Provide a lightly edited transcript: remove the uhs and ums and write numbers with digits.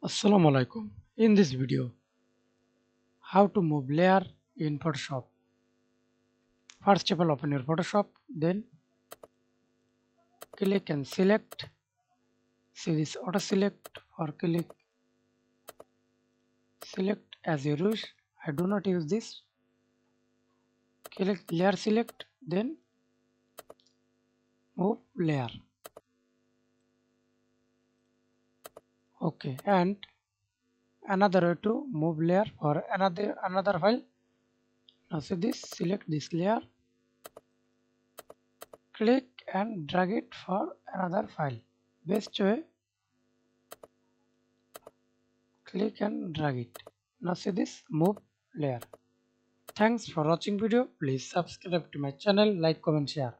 Assalamu alaikum. In this video, how to move layer in Photoshop. First of all, open your Photoshop, then click and select. See this auto select or click select as you wish. I do not use this. Click layer select, then move layer. Okay, and another way to move layer for another file. Now see this, select this layer, click and drag it for another file. Best way, click and drag it. Now see this, move layer. Thanks for watching video. Please subscribe to my channel, like, comment, share.